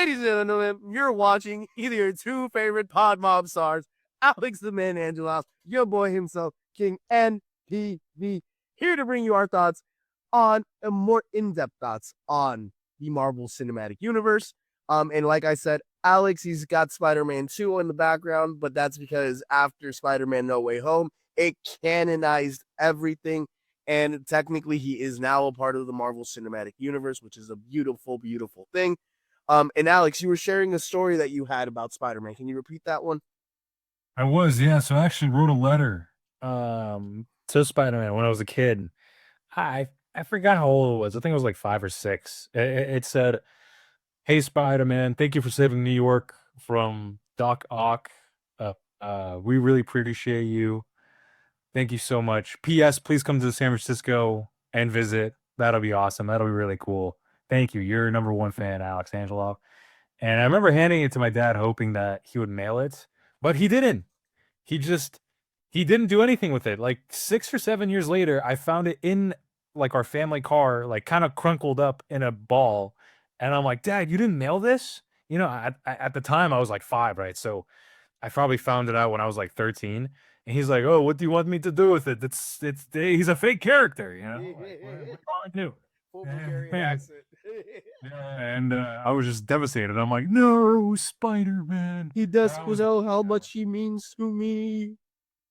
Ladies and gentlemen, you're watching either your two favorite pod mob stars, Alex the Man Angelov, your boy himself, King N.P.V, here to bring you our thoughts on a more in-depth thoughts on the Marvel Cinematic Universe. And like I said, Alex, he's got Spider-Man 2 in the background, but that's because after Spider-Man No Way Home, it canonized everything. And technically, he is now a part of the Marvel Cinematic Universe, which is a beautiful, beautiful thing. And Alex, you were sharing a story that you had about Spider-Man. Can you repeat that one? I was, yeah. So I actually wrote a letter to Spider-Man when I was a kid. I forgot how old it was. I think it was like 5 or 6. It said, "Hey Spider-Man, thank you for saving New York from Doc Ock. We really appreciate you. Thank you so much. P.S. Please come to San Francisco and visit. That'll be awesome. That'll be really cool. Thank you. You're number one fan, Alex Angelov." And I remember handing it to my dad, hoping that he would mail it, but he didn't. He just he didn't do anything with it. Like 6 or 7 years later, I found it in like our family car, like kind of crunkled up in a ball. And I'm like, Dad, you didn't mail this? At the time I was like 5, right? So I probably found it out when I was like 13. And he's like, "Oh, what do you want me to do with it? He's a fake character, you know? Like, what do you want me to do?" Full Bulgarian Man, accent. yeah, and I was just devastated. I'm like, "No, Spider-Man." He doesn't know how much he means to me.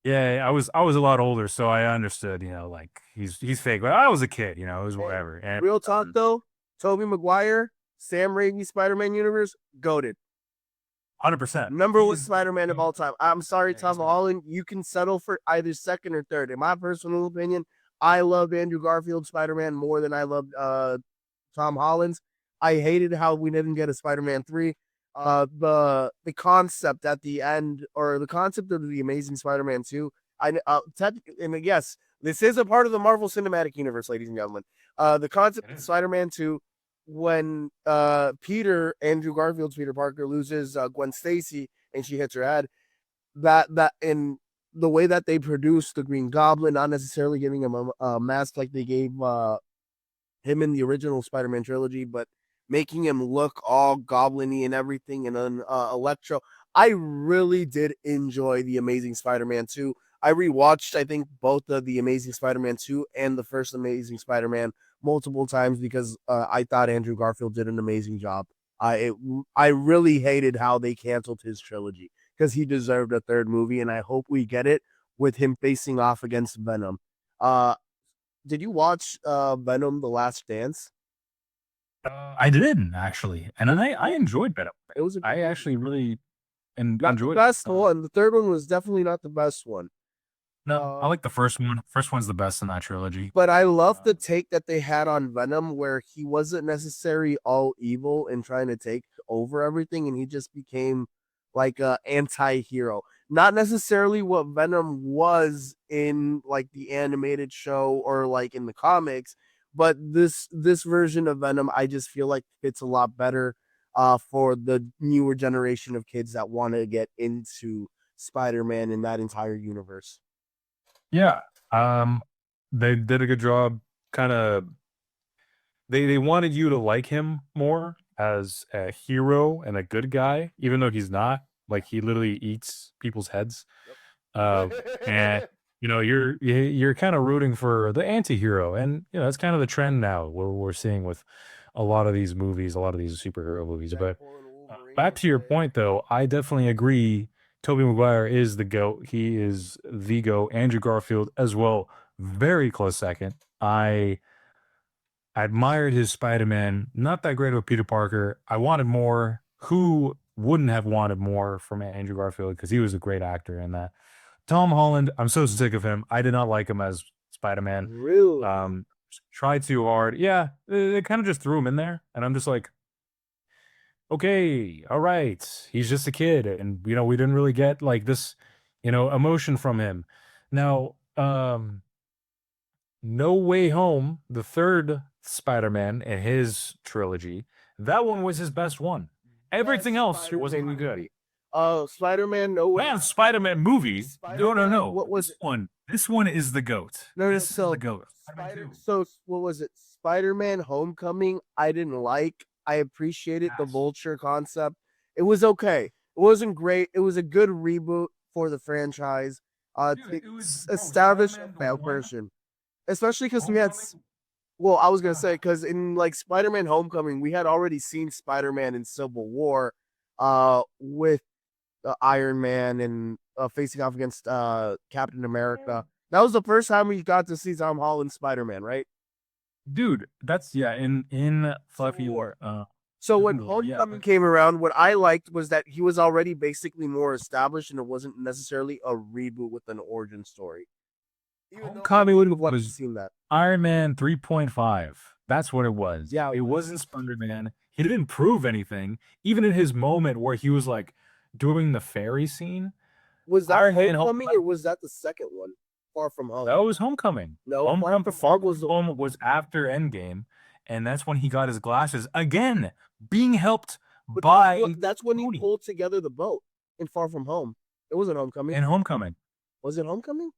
Yeah, I was a lot older, so I understood, like he's fake. But I was a kid, it was Hey, whatever. And real talk though, Tobey Maguire, Sam Raimi Spider-Man universe, goated. 100%. Number one Spider-Man of all time. I'm sorry, Yeah, Tom Holland. You can settle for either second or third. In my personal opinion, I loved Andrew Garfield Spider-Man more than I loved Tom Holland's. I hated how we didn't get a Spider-Man 3. The concept at the end, or the concept of the Amazing Spider-Man 2, and yes, this is a part of the Marvel Cinematic Universe, ladies and gentlemen. The concept of Spider-Man 2, when Andrew Garfield's Peter Parker loses Gwen Stacy and she hits her head, that in the way that they produced the Green Goblin, not necessarily giving him a mask like they gave him in the original Spider-Man trilogy, but making him look all goblin-y and everything, and then Electro. I really did enjoy the Amazing Spider-Man 2. I rewatched, I think, both of the Amazing Spider-Man 2 and the first Amazing Spider-Man multiple times because I thought Andrew Garfield did an amazing job. I really hated how they canceled his trilogy because he deserved a third movie, and I hope we get it with him facing off against Venom. Uh, did you watch Venom: The Last Dance? I did actually, and I enjoyed Venom. It was a good I movie. actually really Not the enjoyed it. best one. The third one was definitely not the best one. No, I Uh, like the first one. First one's the best in that trilogy. but I love the take that they had on Venom, where he wasn't necessarily all evil and trying to take over everything, and he just became like a anti-hero. Not necessarily what Venom was in like the animated show or like in the comics, but this version of Venom, I just feel like fits a lot better for the newer generation of kids that want to get into Spider-Man and that entire universe. Yeah. Um, they did a good job. Kind of, they wanted you to like him more as a hero and a good guy, even though he's not. Like he literally eats people's heads. Uh, and Yep. you're kind of rooting for the anti-hero, and that's kind of the trend now where we're seeing with a lot of these movies, a lot of these superhero movies. But Deadpool and back Wolverine. to your point, though, I definitely agree. Toby Maguire is the goat. He is the goat. Andrew Garfield as well, very close second. I admired his Spider-Man. Not that great of a Peter Parker. I wanted more. Who wouldn't have wanted more from Andrew Garfield because he was a great actor in that. Tom Holland, I'm so sick of him. I did not like him as Spider-Man. Really? Um, Tried too hard. Yeah, they kind of just threw him in there, and I'm just like, okay, all right. He's just a kid, and we didn't really get like this, emotion from him. Now, No Way Home, the third Spider-Man in his trilogy, that one was his best one. Everything Best else Spider-Man wasn't good. movie. Spider-Man No Way. Man, Spider-Man movie. No, no, Spider-Man. no. What was This it? one. This one is the goat. No, This is the so goat. Spider-Man Spider. 2. So what was it? Spider-Man Homecoming. I didn't like. I appreciated the Yes. Vulture concept. It was okay. It wasn't great. It was a good reboot for the franchise. Dude, To it was bro, establish a Spider-Man the fair one, person, especially because we had. Homecoming. Well, I was gonna Uh, say because in like Spider-Man: Homecoming, we had already seen Spider-Man in Civil War, with Iron Man and facing off against Captain America. That was the first time we got to see Tom Holland Spider-Man, right? dude, that's yeah, in Civil Fluffy War. or So when Civil War, yeah, Homecoming came around, what I liked was that he was already basically more established, and it wasn't necessarily a reboot with an origin story. Even though I Homecoming would have liked to was seen that. Iron Man 3.5. That's what it was. Yeah, It wasn't Spider-Man. He didn't prove anything. Even in his moment where he was like doing the fairy scene, was that Iron Man Homecoming or was that the second one? Far From that Home. was Homecoming. No, Far From Home was the. Home was after Endgame, and that's when he got his glasses again, being helped But that's by that's when he Tony pulled together the boat in Far From Home. It wasn't Homecoming. in Homecoming. Was it Homecoming?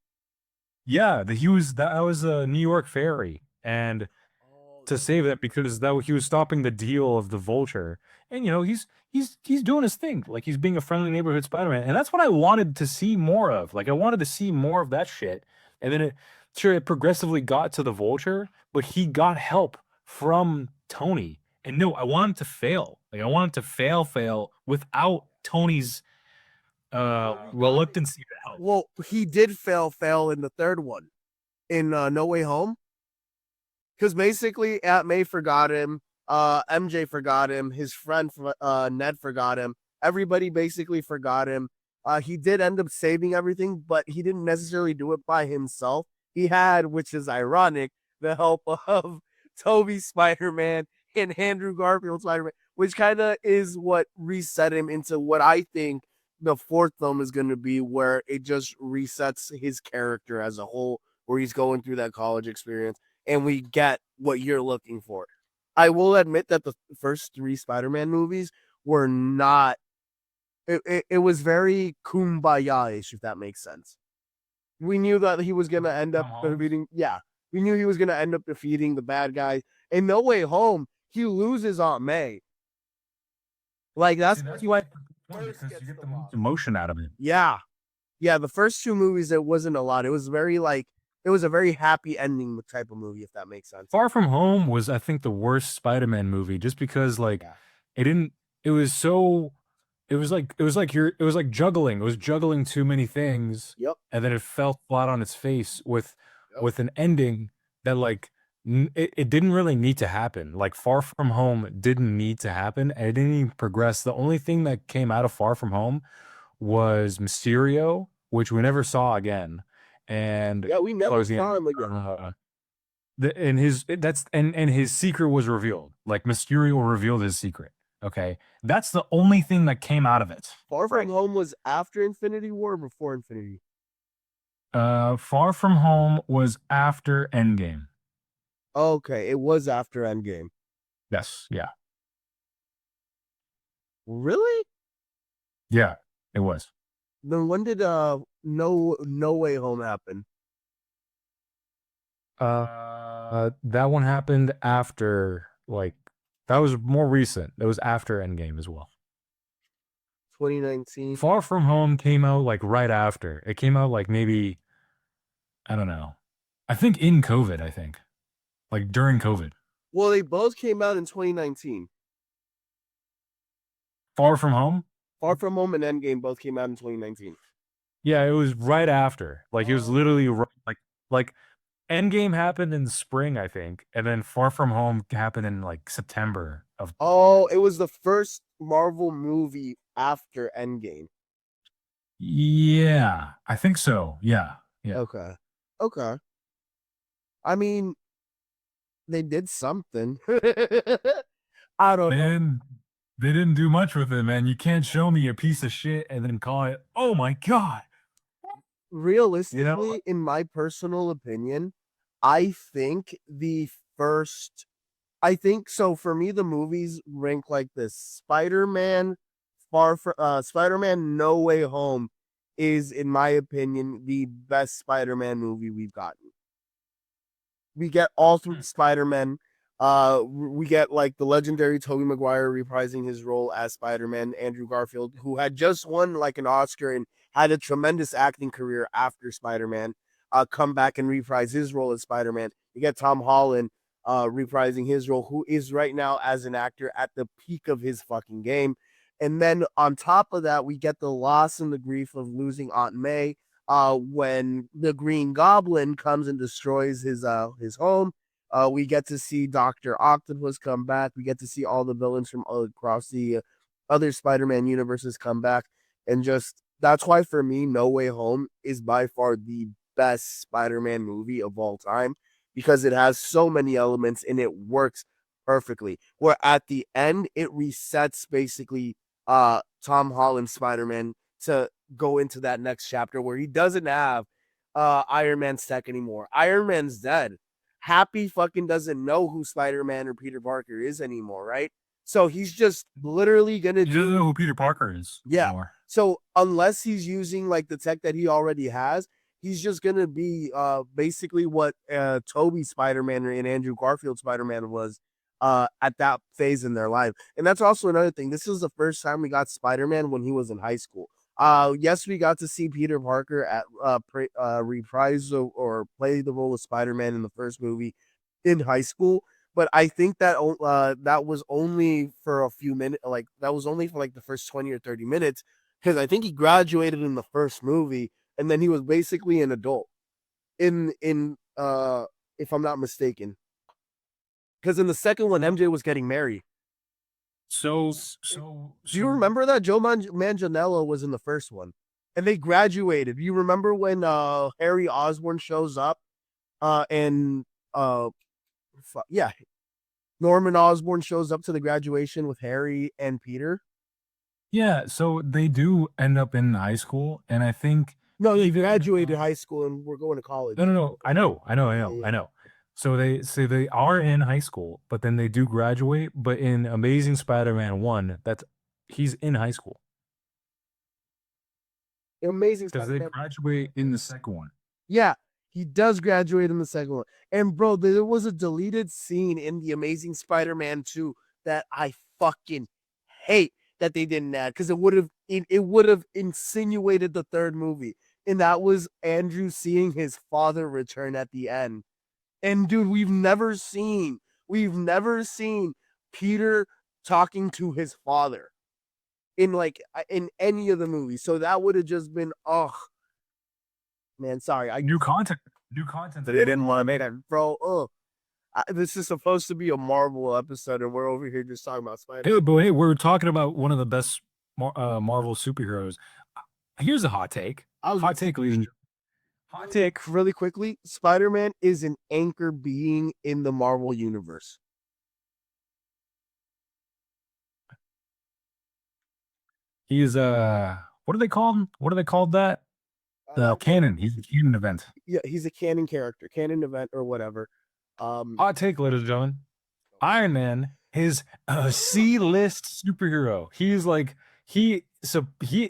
Yeah, that was a New York ferry, and Oh, to save that because he was stopping the deal of the Vulture, and he's doing his thing, like he's being a friendly neighborhood Spider-Man, and that's what I wanted to see more of. Like I wanted to see more of that shit, and then it progressively got to the Vulture, but he got help from Tony, and no, I wanted to fail. Like I wanted to fail without Tony's reluctancy to help. well, he did fail in the third one in No Way Home because basically Aunt May forgot him, MJ forgot him, his friend Ned forgot him, everybody basically forgot him. He did end up saving everything, but he didn't necessarily do it by himself. He had, which is ironic, the help of Toby Spider-Man and Andrew Garfield Spider-Man, which kind of is what reset him into what I think the fourth film is going to be, where it just resets his character as a whole, where he's going through that college experience and we get what you're looking for. I will admit that the first three Spider-Man movies were not. It was very kumbaya-ish, if that makes sense. We knew that he was gonna end up Tom Holland. defeating. Yeah, we knew he was gonna end up defeating the bad guy. In No Way Home, he loses Aunt May. Like See, that's that's he why went it's good first because you gets get the the most rock. emotion out of it. Yeah, yeah. The first two movies, it wasn't a lot. It was very like it was a very happy ending type of movie, if that makes sense. Far From Home was, I think, the worst Spider-Man movie just because like Yeah. it didn't it was so it was like juggling. It was juggling too many things Yep. and then it fell flat on its face Yep. with an ending that like it didn't really need to happen. Like Far From Home didn't need to happen and it didn't even progress. The only thing that came out of Far From Home was Mysterio, which we never saw again. And Yeah, we never close the saw end. him again. And his that's and his secret was revealed. Like Mysterio revealed his secret. Okay, that's the only thing that came out of it. Far From Right. Home was after Infinity War or before Infinity? Far From Home was after Endgame. Okay, it was after Endgame. Yes, yeah, Really? yeah, it was. Then when did No Way Home happen? That one happened after like that was more recent. That was after Endgame as well. 2019. Far From Home came out like right after. It came out like maybe I don't know. I think in COVID. I think like during COVID. Well, they both came out in 2019. Far From Home. Far From Home and Endgame both came out in 2019. Yeah, it was right after. Like it was Oh. literally like Endgame happened in spring, I think, and then Far From Home happened in like September of. Oh, it was the first Marvel movie after Endgame. Yeah, I think so. Yeah, yeah. Okay. Okay. I mean, they did something. I don't know. Man, they didn't do much with it, man. You can't show me a piece of shit and then call it, oh my god. You know? Realistically, in my personal opinion, I think I think so. For me, the movies rank like this: Spider-Man, No Way Home is, in my opinion, the best Spider-Man movie we've gotten. We get all three Hmm. Spider-Men. We get like the legendary Tobey Maguire reprising his role as Spider-Man, Andrew Garfield, who had just won like an Oscar and had a tremendous acting career after Spider-Man, come back and reprise his role as Spider-Man. You get Tom Holland reprising his role, who is right now as an actor at the peak of his fucking game. And then on top of that, we get the loss and the grief of losing Aunt May when the Green Goblin comes and destroys his home. We get to see Doctor Octopus come back. We get to see all the villains from all across the other Spider-Man universes come back, and just that's why for me, No Way Home is by far the best Spider-Man movie of all time because it has so many elements and it works perfectly. Where at the end, it resets basically Tom Holland Spider-Man to go into that next chapter where he doesn't have Iron Man's tech anymore. Iron Man's dead. Happy fucking doesn't know who Spider-Man or Peter Parker is anymore, right? So he's just literally gonna He doesn't know who Peter Parker is anymore. So unless he's using like the tech that he already has, he's just gonna be basically what Toby Spider-Man and Andrew Garfield Spider-Man was at that phase in their life. And that's also another thing. This is the first time we got Spider-Man when he was in high school. Yes, we got to see Peter Parker at reprise or play the role of Spider-Man in the first movie in high school, but I think that that was only for a few minutes. Like that was only for like the first 20 or 30 minutes because I think he graduated in the first movie, and then he was basically an adult in if I'm not mistaken. Because in the second one, MJ was getting married. Do you remember that Joe Manganiello was in the first one, and they graduated? You remember when Harry Osborn shows up, and yeah, Norman Osborn shows up to the graduation with Harry and Peter? Yeah, so they do end up in high school, and I think No, they graduated high school and we're going to college. no. I know. So they are in high school, but then they do graduate. But in Amazing Spider-Man 1, he's in high school Amazing because they Spider-Man. graduate in the second one. Yeah, he does graduate in the second one. And bro, there was a deleted scene in the Amazing Spider-Man 2 that I fucking hate that they didn't add because it would have insinuated the third movie. And that was Andrew seeing his father return at the end. And dude, we've never seen Peter talking to his father in any of the movies. So that would have just been man, sorry. New content that they didn't want to make. Bro, this is supposed to be a Marvel episode and we're over here just talking about Spider. Hey, but hey, we're talking about one of the best Marvel superheroes. Here's a hot take. Hot take, really quickly, Spider-Man is an anchor being in the Marvel universe. He's what do they call him? What do they call that? Canon. He's a canon event. Yeah, he's a canon character, canon event or whatever. Hot take, ladies and gentlemen. Iron Man is a C-list superhero. He's like he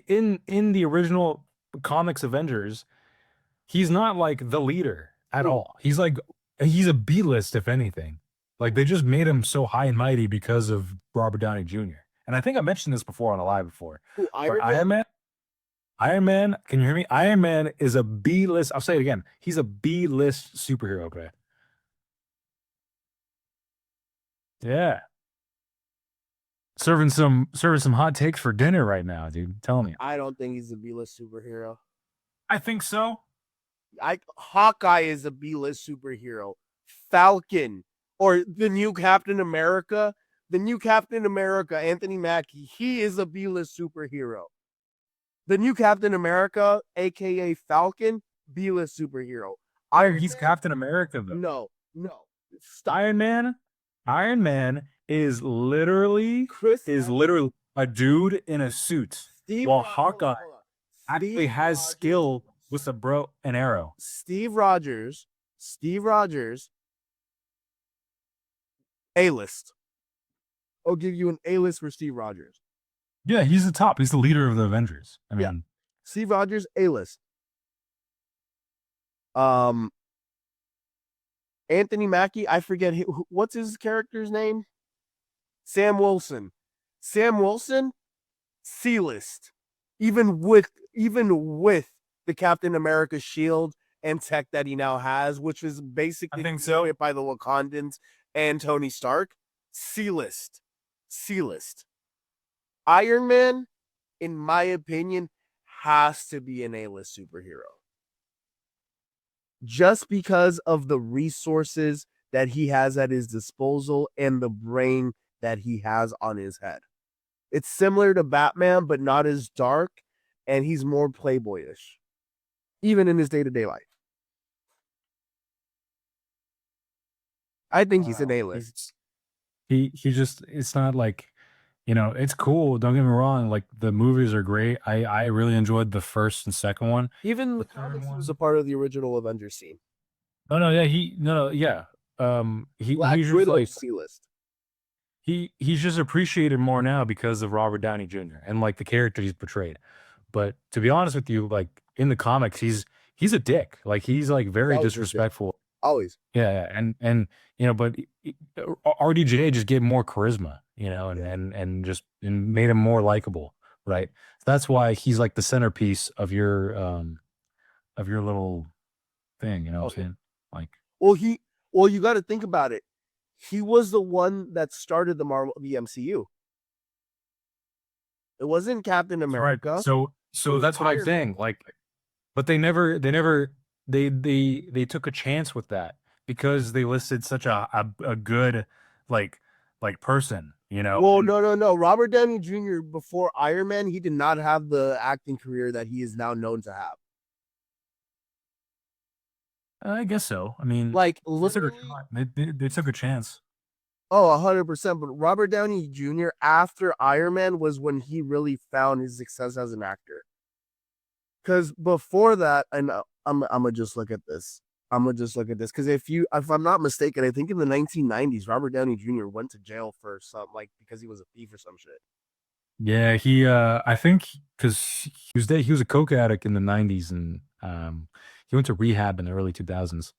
in the original comics Avengers, he's not like the leader at all. He's a B-list if anything. Like they just made him so high and mighty because of Robert Downey Jr. And I think I mentioned this before on a live before. Who, Iron Man? Iron Man, can you hear me? Iron Man is a B-list. I'll say it again. He's a B-list superhero, okay? Yeah. Serving some hot takes for dinner right now, dude. Tell me. I don't think he's a B-list superhero. I think so. Hawkeye is a B-list superhero. Falcon or the new Captain America, Anthony Mackie, he is a B-list superhero. The new Captain America, aka Falcon, B-list superhero. He's Captain America though. No. Stop. Iron Man is literally a dude in a suit. While Hawkeye actually has skill with a bow and arrow. Steve Rogers, A-list. I'll give you an A-list for Steve Rogers. Yeah, he's the top. He's the leader of the Avengers. I mean, Steve Rogers, A-list. Anthony Mackie, I forget what's his character's name. Sam Wilson. Sam Wilson, C-list. Even with the Captain America shield and tech that he now has, which is I basically think so. created by the Wakandans and Tony Stark, C-list. C-list. Iron Man, in my opinion, has to be an A-list superhero. Just because of the resources that he has at his disposal and the brain that he has on his head. It's similar to Batman, but not as dark, and he's more playboyish, even in his day-to-day life. I think he's an A-list. He just it's not like, you know, it's cool. Don't get me wrong. Like the movies are great. I really enjoyed the first and second one. Even the The third comics, he one. was a part of the original Avengers scene. Oh no, yeah, he no, no, yeah. Black He's just Widow like C-list. he's just appreciated more now because of Robert Downey Jr. and like the character he's portrayed. But to be honest with you, like in the comics, he's a dick. Like he's like He's very always a dick. disrespectful. Always. Yeah, and you know, but RDJ just gave more charisma, you know, and just and made him more likable, right? That's why he's like the centerpiece of your little thing, you know what I'm saying? Like, Well, you got to think about it. He was the one that started the MCU. It wasn't Captain that's right. America. So that's what I'm Iron saying. Like, but they took a chance with that because they listed such a good like person, you know. Well, no. Robert Downey Jr. before Iron Man, he did not have the acting career that he is now known to have. I guess so. I mean, Like they took a literally, shot. They took a chance. oh, 100%. But Robert Downey Jr. after Iron Man was when he really found his success as an actor. Because before that, and I'm gonna just look at this. I'm gonna just look at this because if I'm not mistaken, I think in the 1990s, Robert Downey Jr. went to jail for something like because he was a thief or some shit. Yeah, he I think because he was a coke addict in the 90s and he went to rehab in the early 2000s.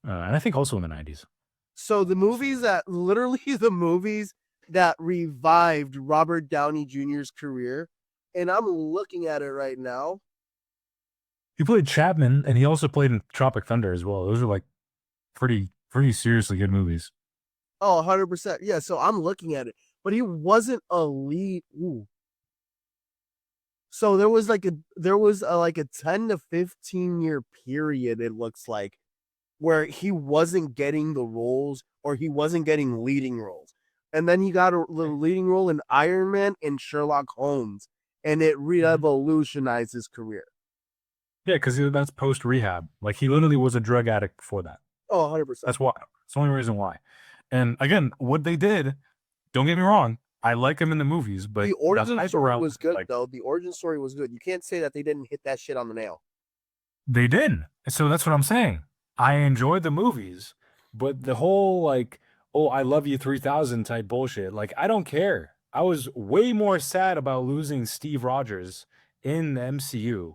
And I think also in the 90s. So the movies that literally the movies that revived Robert Downey Jr.'s career, and I'm looking at it right now. He played Chapman and he also played in Tropic Thunder as well. Those are like pretty seriously good movies. Oh, 100%. Yeah, so I'm looking at it, but he wasn't a lead. Ooh. So there was like a 10 to 15-year period, it looks like, where he wasn't getting the roles or he wasn't getting leading roles. And then he got the leading role in Iron Man and Sherlock Holmes, and it revolutionized his career. Yeah, because that's post rehab. Like he literally was a drug addict before that. Oh, 100%. That's why. It's the only reason why. And again, what they did, don't get me wrong, I like him in the movies, but The origin hype story around was good, like though. The origin story was good. You can't say that they didn't hit that shit on the nail. they did. So that's what I'm saying. I enjoyed the movies, but the whole like, oh, I love you 3000 type bullshit, like I don't care. I was way more sad about losing Steve Rogers in the MCU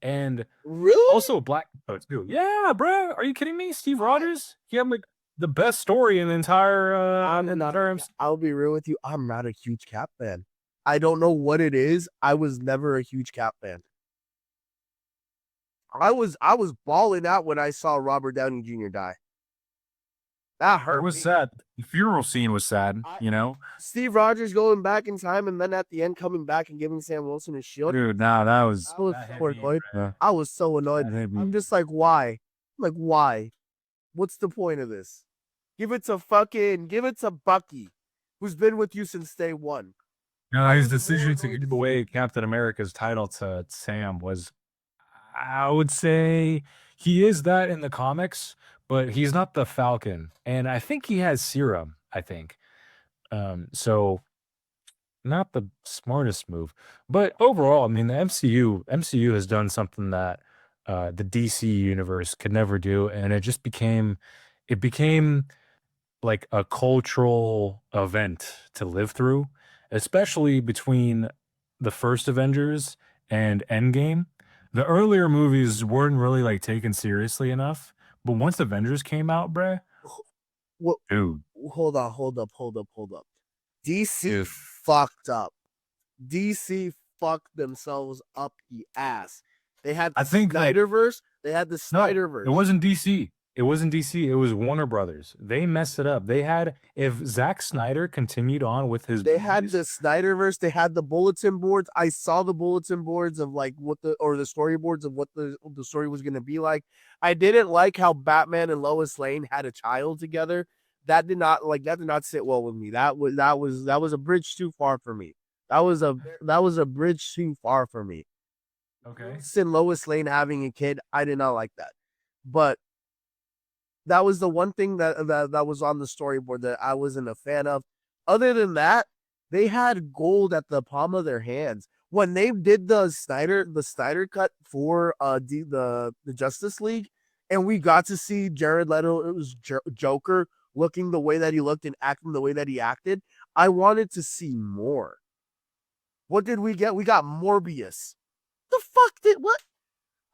and Really? also Black Widow too. Yeah, bro. Are you kidding me? Steve Rogers? He had like the best story in the entire I'm not. I'll be real with you. I'm not a huge Cap fan. I don't know what it is. I was never a huge Cap fan. I was balling out when I saw Robert Downey Jr. die. That It hurt was me. sad. The funeral scene was sad, I, you know? Steve Rogers going back in time and then at the end coming back and giving Sam Wilson his shield. Dude, nah, I was so annoyed. yeah, I was so annoyed. that hit me. I'm just like, why? Like, why? What's the point of this? Give it to Bucky, who's been with you since day one. No, I his was more decision to annoyed give to see. away Captain America's title to Sam was, I would say, he is that in the comics, but he's not the Falcon. And I think he has serum, I think. So not the smartest move. But overall, I mean, the MCU has done something that the DC universe could never do, and it became like a cultural event to live through, especially between the first Avengers and Endgame. The earlier movies weren't really like taken seriously enough, But once Avengers came out, bruh, Well, dude, hold up. DC fucked up. DC fucked themselves up the ass. They had I the think like Snyderverse. They had the no, it Snyderverse. wasn't DC. It wasn't DC. It was Warner Brothers. They messed it up. They had if Zack Snyder continued on with his They had movies, the Snyderverse. They had the bulletin boards. I saw the bulletin boards of like what the or the storyboards of what the story was going to be like. I didn't like how Batman and Lois Lane had a child together. That did not sit well with me. That was a bridge too far for me. That was a bridge too far for me. okay. Bruce and Lois Lane having a kid, I did not like that. But that was the one thing that was on the storyboard that I wasn't a fan of. Other than that, they had gold at the palm of their hands. When they did the Snyder cut for the Justice League, and we got to see Jared Leto, it was Joker looking the way that he looked and acting the way that he acted. I wanted to see more. What did we get? We got Morbius. The fuck did what?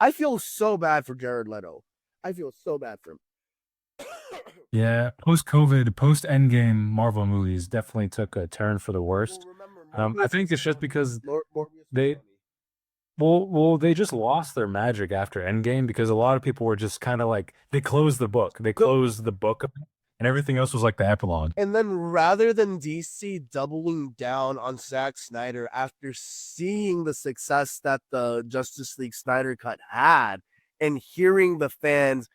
I feel so bad for Jared Leto. I feel so bad for him. Yeah, post COVID, post Endgame Marvel movies definitely took a turn for the Well, worst. remember, I Morbius think was it's just funny. because Morbius was they funny. they just lost their magic after Endgame because a lot of people were just kind of like they closed the book. They No, closed the book and everything else was like the epilogue. and then rather than DC doubling down on Zack Snyder after seeing the success that the Justice League Snyder cut had and hearing the fans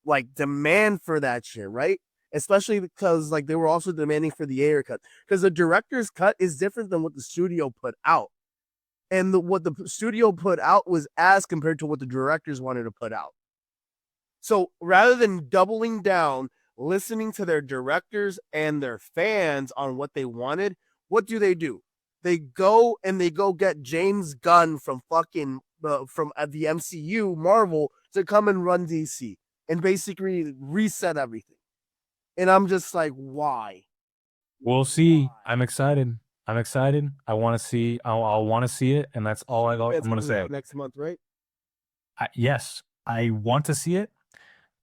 like demand for that shit, right? Especially because like they were also demanding for the Ayer cut because the director's cut is different than what the studio put out. And what the studio put out was as compared to what the directors wanted to put out. So rather than doubling down, listening to their directors and their fans on what they wanted, what do? They go get James Gunn from fucking from the MCU Marvel to come and run DC and basically reset everything. And I'm just like, why? We'll see. Why? I'm excited. I'm excited. I want to see. I'll want to see it, and that's all It's I'm gonna coming say. out next month, right? Yes, I want to see it.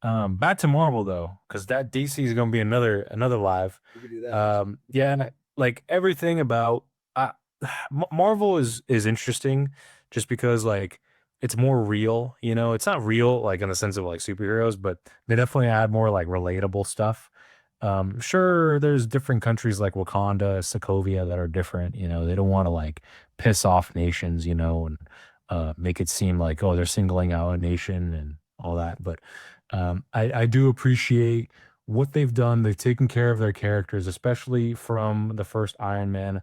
Back to Marvel though, because that DC is gonna be another live. We could do that. Yeah, like everything about uh, Marvel is interesting, just because like it's more real. You know, it's not real like in the sense of like superheroes, but they definitely add more like relatable stuff. Sure, there's different countries like Wakanda, Sokovia that are different. You know, they don't want to like piss off nations. You know, and make it seem like oh they're singling out a nation and all that, but I do appreciate what they've done. They've taken care of their characters, especially from the first Iron Man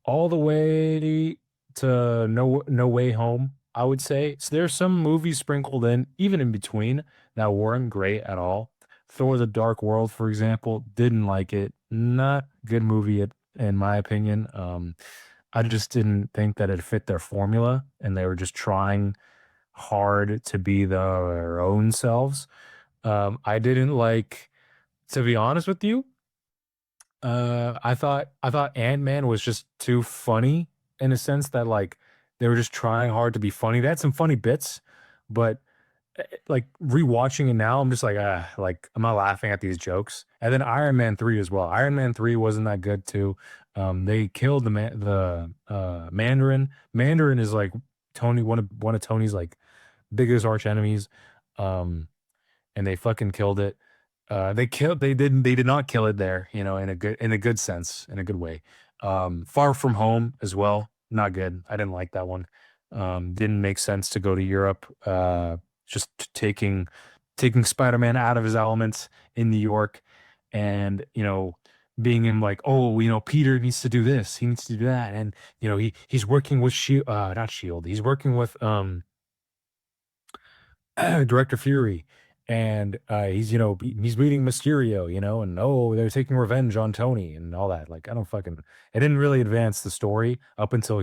all the way to No Way Home. I would say so. There's some movies sprinkled in, even in between, that weren't great at all. Thor: The Dark World, for example, didn't like it. Not a good movie, in my opinion. I just didn't think that it fit their formula, and they were just trying hard to be their own selves. I didn't like, to be honest with you, I thought Ant-Man was just too funny in a sense that like they were just trying hard to be funny. They had some funny bits, but like rewatching it now, I'm just like like I'm not laughing at these jokes. And then Iron Man 3 as well. Iron Man 3 wasn't that good too. They killed the Mandarin. Mandarin is like Tony, one of Tony's like biggest arch enemies. Um, and they fucking killed it. They did not kill it there, you know, in a good sense, in a good way. Far From Home as well, not good. I didn't like that one. Didn't make sense to go to Europe. Just taking Spider-Man out of his elements in New York, and you know, being in like, oh, you know, Peter needs to do this, he needs to do that, and you know, he's working with Shield, not Shield, he's working with Director Fury, and he's you know he's meeting Mysterio, you know, and oh they're taking revenge on Tony and all that. Like I don't fucking. It didn't really advance the story up until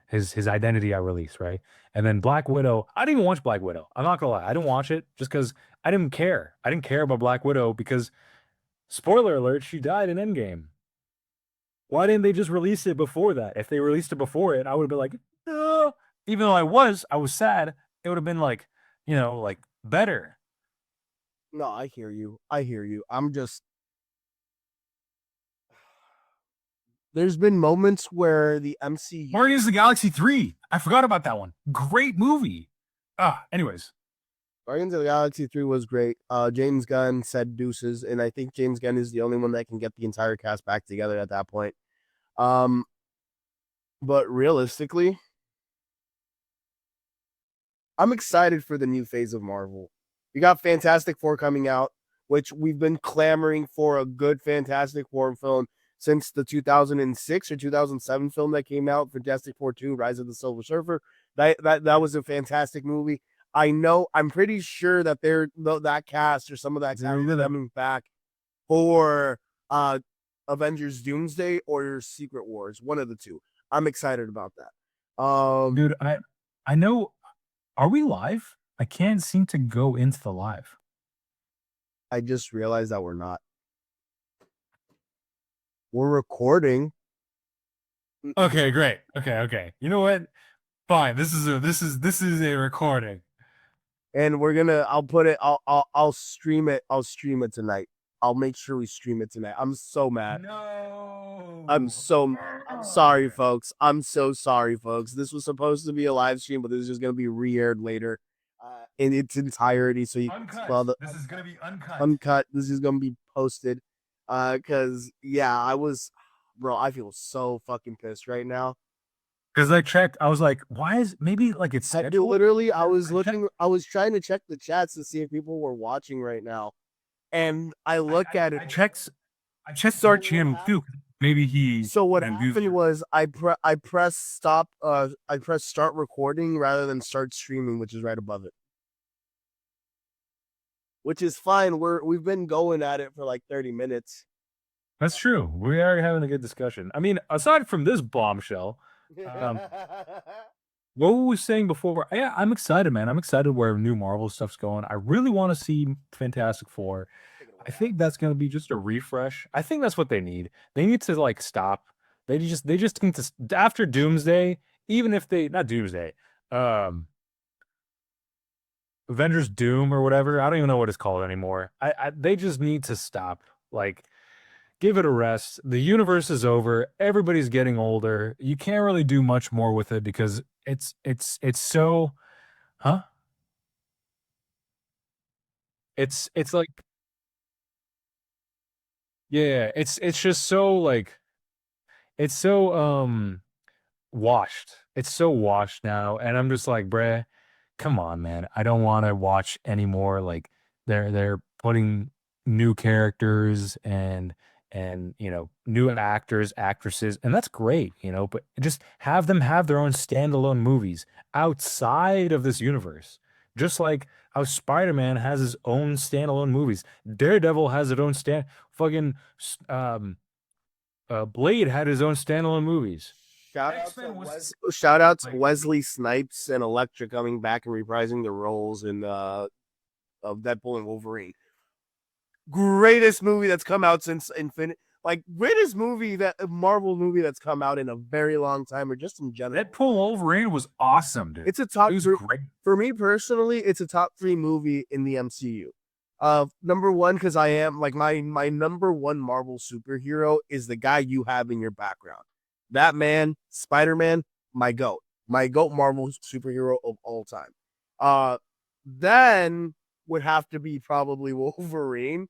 his identity got released, right? And then Black Widow. I didn't even watch Black Widow. I'm not gonna lie, I didn't watch it just because I didn't care. I didn't care about Black Widow because spoiler alert, she died in Endgame. Why didn't they just release it before that? If they released it before it, I would have been like, no. Even though I was sad. It would have been like, you know, like better. No, I hear you. I hear you. I'm just there's been moments where the MCU Guardians of the Galaxy 3. I forgot about that one. Great movie. Anyways. Guardians of the Galaxy 3 was great. James Gunn said deuces, and I think James Gunn is the only one that can get the entire cast back together at that point. Um, but realistically, I'm excited for the new phase of Marvel. We got Fantastic Four coming out, which we've been clamoring for a good Fantastic Four film since the 2006 or 2007 film that came out, Fantastic Four 2, Rise of the Silver Surfer. That was a fantastic movie. I'm pretty sure that that cast or some of that cast is coming back for uh Avengers Doomsday or Secret Wars, one of the two. I'm excited about that. Dude, I know. Are we live? I can't seem to go into the live. I just realized that we're not. We're recording. Okay, great. Okay. You know what? Fine. This is a recording. And we're gonna I'll stream it. I'll stream it tonight. I'll make sure we stream it tonight. I'm so mad. No. I'm sorry, folks. I'm so sorry, folks. This was supposed to be a live stream, but this is just gonna be re-aired later in its entirety. So you can Uncut. well the This is gonna be uncut. uncut. This is gonna be posted. Cause yeah, bro, I feel so fucking pissed right now. Because I checked, I was like, why is maybe like it's scheduled? Literally, Checked, I was trying to check the chats to see if people were watching right now. And I I, look at it. I checked So our what channel too. Maybe he so what and views. happened was I pressed start recording rather than start streaming, which is right above it. Which is fine. We've been going at it for like 30 minutes. That's true. We are having a good discussion. I mean, aside from this bombshell, um, what we were saying before, yeah, I'm excited, man. I'm excited where new Marvel stuff's going. I really want to see Fantastic Four. I think that's gonna be just a refresh. I think that's what they need. They need to like stop. They just need to after Doomsday, even if they not Doomsday, um, Avengers Doom or whatever. I don't even know what it's called anymore. They just need to stop. Like, give it a rest. The universe is over. Everybody's getting older. You can't really do much more with it because it's so huh? It's like yeah, it's just so like it's so washed. It's so washed now, and I'm just like, bruh, come on, man. I don't want to watch anymore. Like they're putting new characters and new actors, actresses, and that's great, but just have them have their own standalone movies outside of this universe. Just like how Spider-Man has his own standalone movies. Daredevil has its own fucking um Blade had his own standalone movies. X-Men was Shout out to like Wesley Snipes and Elektra coming back and reprising the roles in of Deadpool and Wolverine. Greatest movie that's come out since Infinite. Like greatest movie that Marvel movie that's come out in a very long time, or just in general. Deadpool Wolverine was awesome, dude. It's a top. It was great. For me personally. It's a top 3 movie in the MCU. Number one, because I am like my number one Marvel superhero is the guy you have in your background. That man, Spider Man, my goat Marvel superhero of all time. Uh, then would have to be probably Wolverine,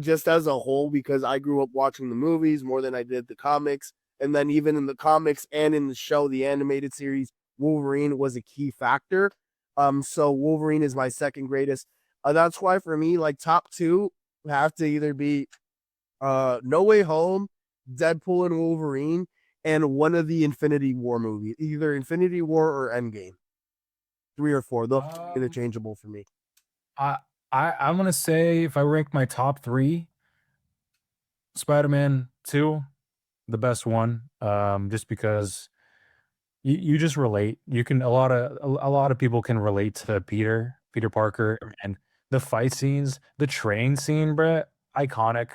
just as a whole, because I grew up watching the movies more than I did the comics. And then even in the comics and in the show, the animated series, Wolverine was a key factor. So Wolverine is my second greatest. That's why for me, like top 2 have to either be No Way Home, Deadpool and Wolverine, and one of the Infinity War movies, either Infinity War or Endgame. 3 or 4, those interchangeable for me. I I'm gonna say if I rank my top three, Spider-Man 2, the best one. Just because you just relate. You can a lot of people can relate to Peter Parker and the fight scenes, the train scene, bruh, iconic.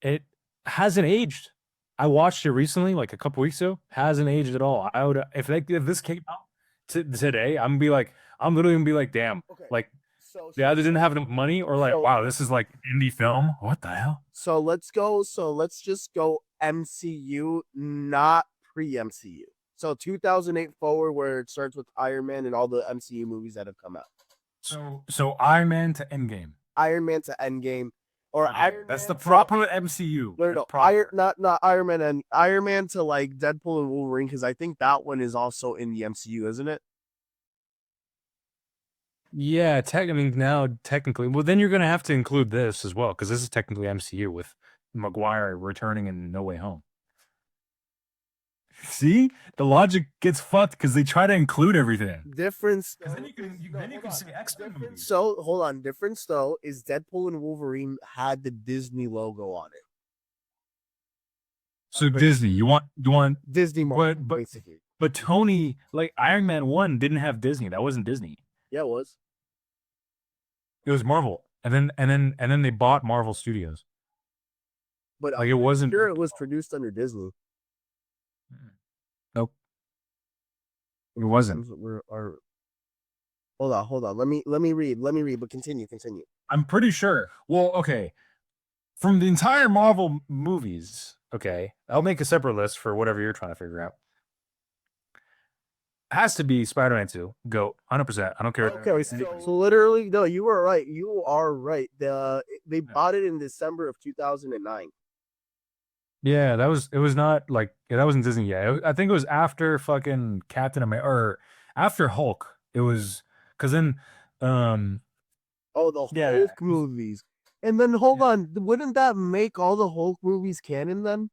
It hasn't aged. I watched it recently, like a couple weeks ago. Hasn't aged at all. I would if this came out today, I'm literally gonna be like, damn, Okay. like They either didn't have enough money or like, So- wow, this is like indie film. What the hell? So let's go. So let's just go MCU, not pre MCU. So 2008 forward, where it starts with Iron Man and all the MCU movies that have come out. So Iron Man to Endgame. Iron Man to Endgame, or Okay, Iron that's Man the to- proper MCU. No, The no, proper. not Iron Man and Iron Man to like Deadpool and Wolverine, because I think that one is also in the MCU, isn't it? Yeah, I mean, now technically, well, then you're gonna have to include this as well because this is technically MCU with Maguire returning in No Way Home. See, the logic gets fucked because they try to include everything. Difference. Because then you can say X-Men movies. So hold on. Difference though is Deadpool and Wolverine had the Disney logo on it. So Disney, you want Disney Marvel, but basically. but Tony, like Iron Man 1 didn't have Disney. That wasn't Disney. Yeah, it was. It was Marvel. And then they bought Marvel Studios. But Like it wasn't sure, it was produced under Disney. Nope. It wasn't. Hold on. Let me read. But continue. I'm pretty sure. Well, okay. From the entire Marvel movies, okay, I'll make a separate list for whatever you're trying to figure out. It has to be Spider-Man 2. Go 100%. I don't care. Okay, so literally, no, you were right. You are right. They bought it in December of 2009. Yeah, it was not like that wasn't Disney yet. I think it was after fucking Captain America or after Hulk. It was because then Oh, the Yeah. Hulk movies. And then hold on, wouldn't that make all the Hulk movies canon then?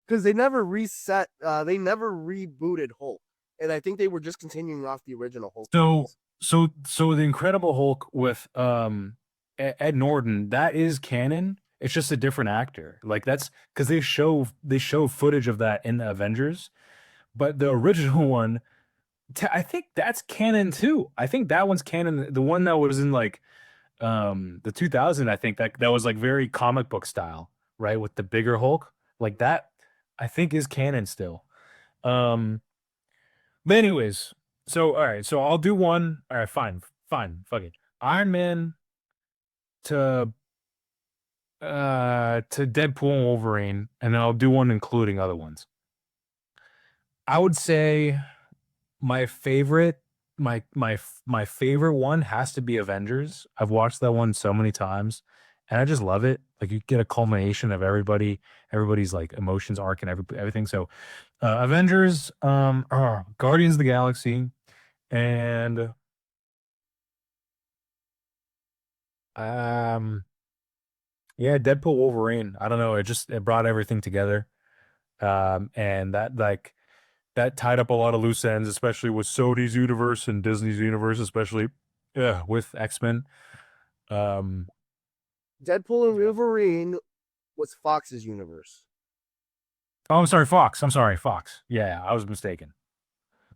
Because they never they never rebooted Hulk, and I think they were just continuing off the original Hulk. movies. So the Incredible Hulk with Ed Norton, that is canon. It's just a different actor. Like that's because they show footage of that in the Avengers, but the original one, I think that's canon too. I think that one's canon. The one that was in like the 2000, I think that was like very comic book style, right? With the bigger Hulk, like that, I think is canon still. Um, but anyways, so all right, so I'll do one. All right, fine, fuck it. Iron Man to Deadpool and Wolverine, and then I'll do one including other ones. I would say my favorite, my favorite one has to be Avengers. I've watched that one so many times, and I just love it. Like you get a culmination of everybody's like emotions arc and everything. So, Avengers, Guardians of the Galaxy, and um, yeah, Deadpool, Wolverine. I don't know. It brought everything together, and that tied up a lot of loose ends, especially with Sony's universe and Disney's universe, especially with X-Men. Um, Deadpool and Wolverine was Fox's universe. oh, I'm sorry, Fox. I'm sorry, Fox. Yeah, I was mistaken.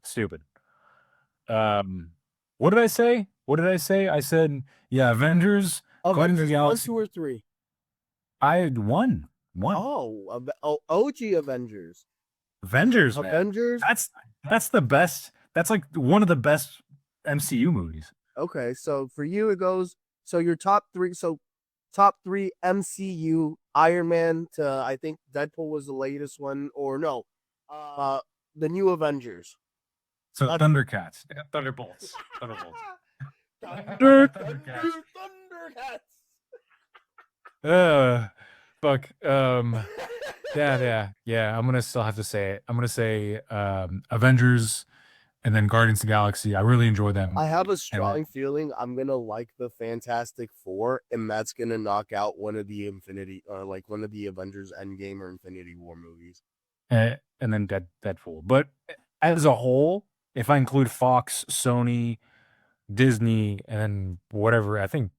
Stupid. What did I say? What did I say? I said, yeah, Avengers, Guardians of the One, Galaxy. 2, or 3. I had one. OG Avengers. Avengers, man. Avengers. That's the best. That's like one of the best MCU movies. Okay, so for you it goes. So your top three. So top three MCU: Iron Man to I think Deadpool was the latest one, or no, the new Avengers. So Thundercats, yeah, Thunderbolts, Thunderbolts. Thundercats. Fuck. Yeah. I'm gonna still have to say it. I'm gonna say Avengers, and then Guardians of the Galaxy. I really enjoy them. I have a strong feeling I'm gonna like the Fantastic Four, and that's gonna knock out one of the one of the Avengers Endgame or Infinity War movies. And then Deadpool. But as a whole, if I include Fox, Sony, Disney, and whatever, I think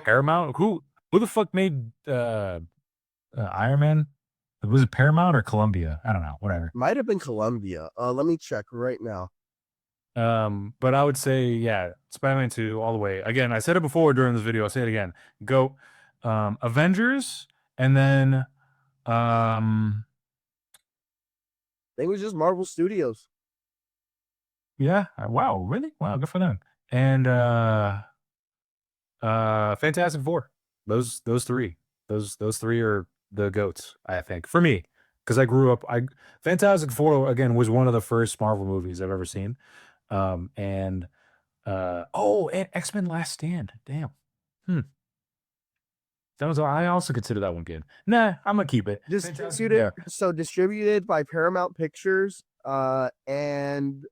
Paramount. Who the fuck made Iron Man? Was it Paramount or Columbia? I don't know. Whatever. Might have been Columbia. Let me check right now. But I would say, yeah, Spider-Man 2 all the way. Again, I said it before during this video. I'll say it again. Go Avengers, and then They was just Marvel Studios. yeah. Wow, really? Wow, good for them. and Fantastic Four. Those three. Those three are the goats, I think, for me. Because I grew up, Fantastic Four again was one of the first Marvel movies I've ever seen. And and X-Men Last Stand. Damn. I also consider that one good. Nah, I'm gonna keep it. Distributed by Paramount Pictures, and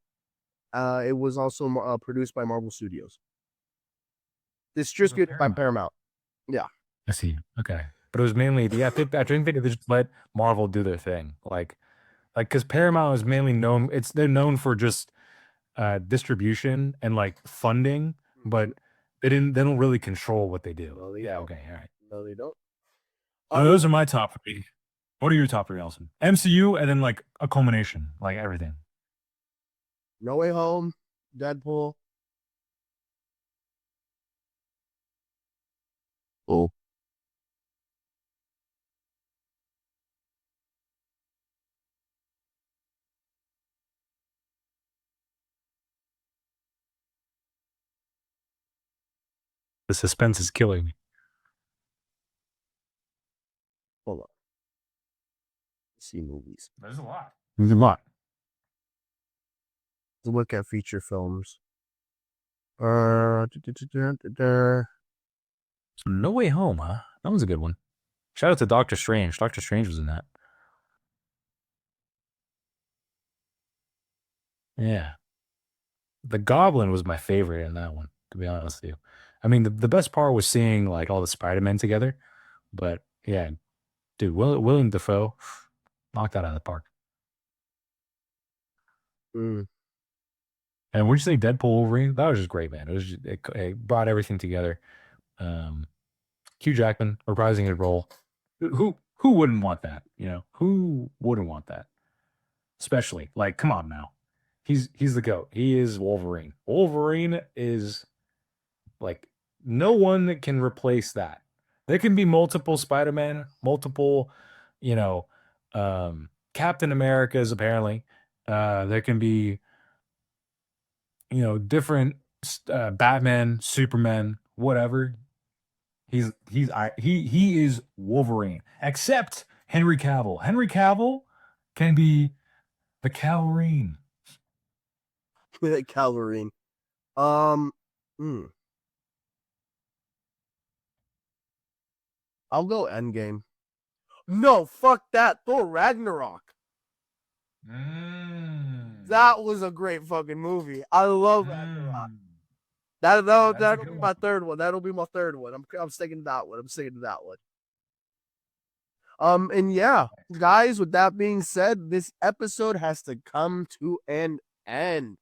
it was also produced by Marvel Studios. Distributed by Paramount. Yeah. I see. Okay. But it was mainly I think they just let Marvel do their thing. Like because Paramount is mainly known, they're known for just distribution and like funding, but they don't really control what they do. No, Yeah, okay, all right. No, they don't. Those are my top three. What are your top three, Nelson? MCU and then like a culmination, like everything. No Way Home, Deadpool. Oh. The suspense is killing me. Hold on. Let's see movies. There's a lot. There's a lot. Let's look at feature films. So No Way Home, huh? That was a good one. Shout out to Doctor Strange. Doctor Strange was in that. Yeah. The Goblin was my favorite in that one, to be honest with you. I mean, the best part was seeing like all the Spider-Men together. But yeah, dude, William Dafoe knocked that out of the park. And would you say Deadpool Wolverine? That was just great, man. It brought everything together. Hugh Jackman reprising his role. Who wouldn't want that? You know, who wouldn't want that? Especially like, come on now, he's the GOAT. He is Wolverine. Wolverine is like no one can replace that. There can be multiple Spider-Man, multiple, Captain Americas apparently. There can be, different Batman, Superman, whatever. He is Wolverine. Except Henry Cavill. Henry Cavill can be the Calverine. The Calverine. I'll go Endgame. No, fuck that. Thor Ragnarok. That was a great fucking movie. I love Ragnarok. That'll be my third one. That'll be my third one. I'm sticking to that one. And yeah, guys, with that being said, this episode has to come to an end.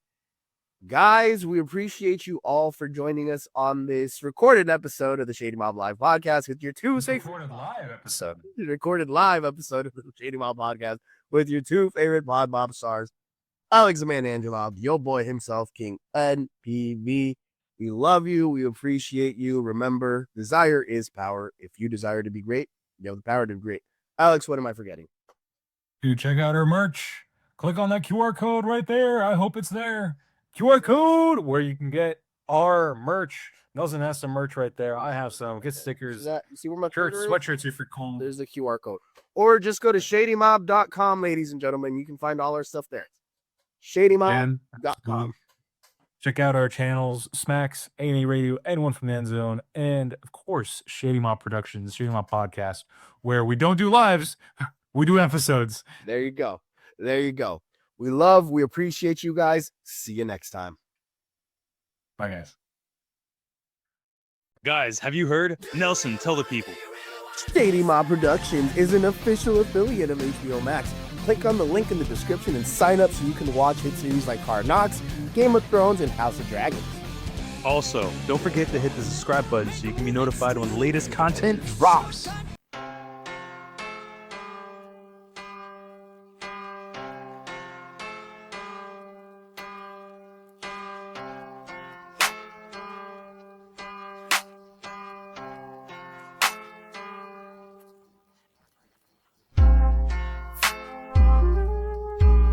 Guys, we appreciate you all for joining us on this recorded episode of the Shady Mob Live podcast with your recorded live episode of the Shady Mob podcast with your two favorite pod mob stars, Alex the Man Angelov, your boy himself, King N.P.V. We love you. We appreciate you. Remember, desire is power. If you desire to be great, you have the power to be great. Alex, what am I forgetting? Dude, check out our merch. Click on that QR code right there. I hope it's there. QR code where you can get our merch. Nelson has some merch right there. I have some. Get stickers. You see where my shirts, sweatshirts if you're cold. There's the QR code. Or just go to shadymob.com, ladies and gentlemen. You can find all our stuff there. Shadymob.com. Check out our channels, Smacks, A&E Radio, and One from the End Zone, and of course, Shady Mob Productions, Shady Mob Podcast, where we don't do lives, we do episodes. There you go. We appreciate you guys. See you next time. Bye, guys. Guys, have you heard? Nelson, tell the people. Shady Mob Productions is an official affiliate of HBO Max. Click on the link in the description and sign up so you can watch hit series like Hard Knocks, Game of Thrones, and House of Dragons. Also, don't forget to hit the subscribe button so you can be notified when the latest content drops.